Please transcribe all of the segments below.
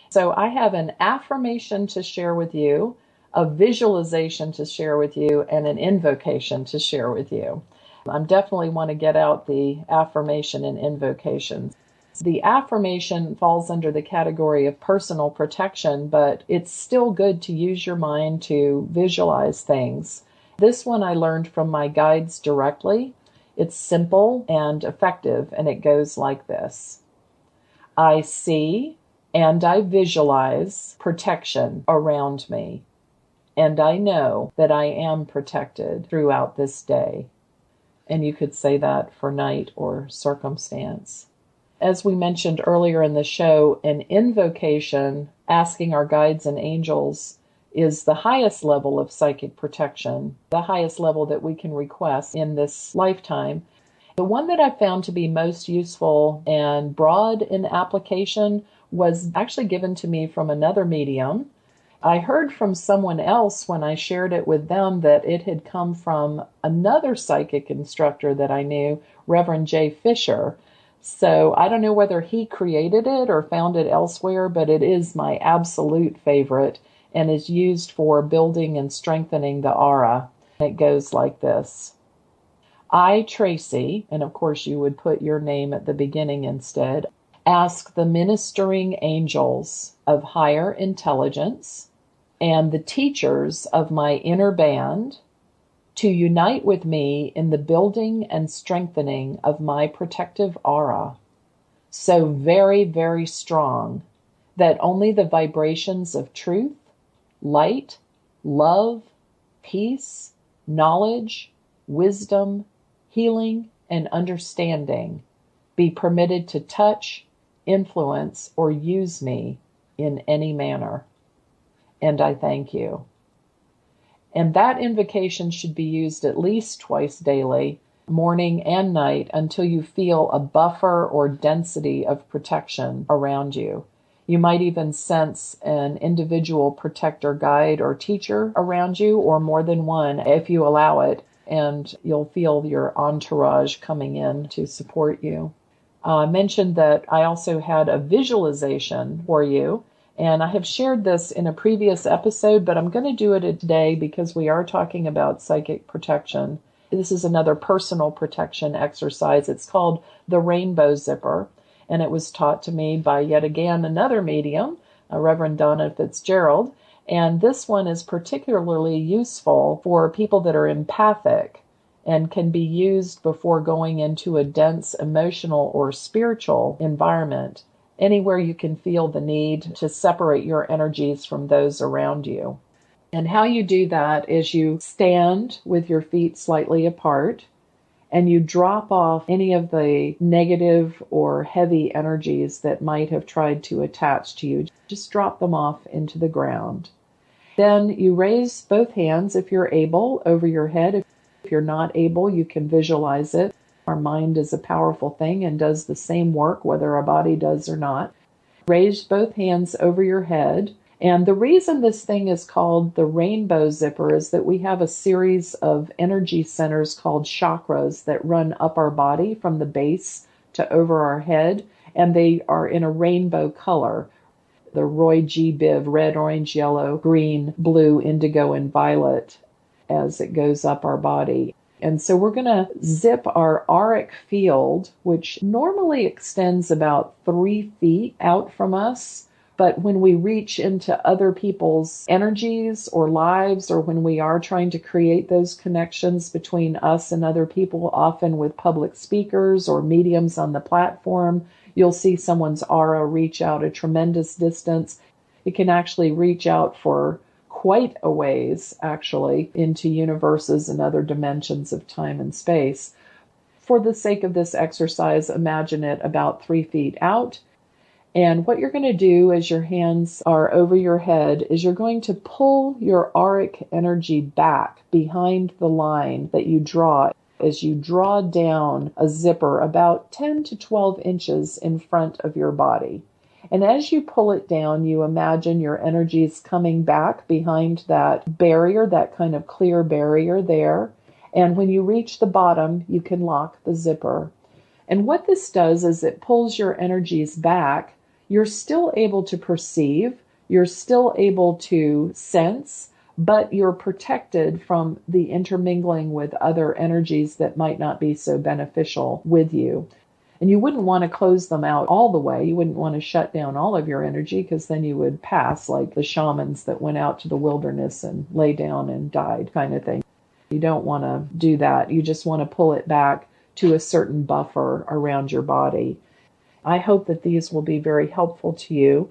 So I have an affirmation to share with you, a visualization to share with you, and an invocation to share with you. I definitely want to get out the affirmation and invocation. The affirmation falls under the category of personal protection, but it's still good to use your mind to visualize things. This one I learned from my guides directly. It's simple and effective, and it goes like this. I see and I visualize protection around me, and I know that I am protected throughout this day. And you could say that for night or circumstance. As we mentioned earlier in the show, an invocation, asking our guides and angels, is the highest level of psychic protection, the highest level that we can request in this lifetime. The one that I found to be most useful and broad in application was actually given to me from another medium. I heard from someone else when I shared it with them that it had come from another psychic instructor that I knew, Reverend J. Fisher. So I don't know whether he created it or found it elsewhere, but it is my absolute favorite and is used for building and strengthening the aura. It goes like this. I, Tracy, and of course you would put your name at the beginning instead, ask the ministering angels of higher intelligence and the teachers of my inner band to unite with me in the building and strengthening of my protective aura, so very, very strong that only the vibrations of truth, light, love, peace, knowledge, wisdom, healing, and understanding be permitted to touch, influence, or use me in any manner. And I thank you. And that invocation should be used at least twice daily, morning and night, until you feel a buffer or density of protection around you. You might even sense an individual protector, guide, or teacher around you, or more than one if you allow it, and you'll feel your entourage coming in to support you. I mentioned that I also had a visualization for you. And I have shared this in a previous episode, but I'm going to do it today because we are talking about psychic protection. This is another personal protection exercise. It's called the Rainbow Zipper, and it was taught to me by yet again another medium, Reverend Donna Fitzgerald. And this one is particularly useful for people that are empathic and can be used before going into a dense emotional or spiritual environment. Anywhere you can feel the need to separate your energies from those around you. And how you do that is you stand with your feet slightly apart and you drop off any of the negative or heavy energies that might have tried to attach to you. Just drop them off into the ground. Then you raise both hands, if you're able, over your head. If you're not able, you can visualize it. Our mind is a powerful thing and does the same work whether our body does or not. Raise both hands over your head. And the reason this thing is called the Rainbow Zipper is that we have a series of energy centers called chakras that run up our body from the base to over our head, and they are in a rainbow color. The Roy G. Biv, red, orange, yellow, green, blue, indigo, and violet as it goes up our body. And so we're going to zip our auric field, which normally extends about 3 feet out from us. But when we reach into other people's energies or lives, or when we are trying to create those connections between us and other people, often with public speakers or mediums on the platform, you'll see someone's aura reach out a tremendous distance. It can actually reach out for quite a ways, actually, into universes and other dimensions of time and space. For the sake of this exercise, imagine it about 3 feet out. And what you're going to do as your hands are over your head is you're going to pull your auric energy back behind the line that you draw as you draw down a zipper about 10 to 12 inches in front of your body. And as you pull it down, you imagine your energies coming back behind that barrier, that kind of clear barrier there. And when you reach the bottom, you can lock the zipper. And what this does is it pulls your energies back. you're still able to perceive, you're still able to sense, but you're protected from the intermingling with other energies that might not be so beneficial with you. And you wouldn't want to close them out all the way. You wouldn't want to shut down all of your energy, because then you would pass like the shamans that went out to the wilderness and lay down and died, kind of thing. You don't want to do that. You just want to pull it back to a certain buffer around your body. I hope that these will be very helpful to you.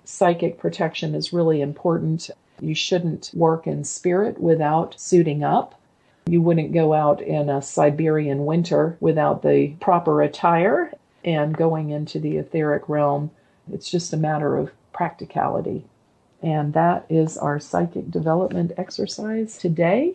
Psychic protection is really important. You shouldn't work in spirit without suiting up. You wouldn't go out in a Siberian winter without the proper attire and going into the etheric realm. It's just a matter of practicality. And that is our psychic development exercise today.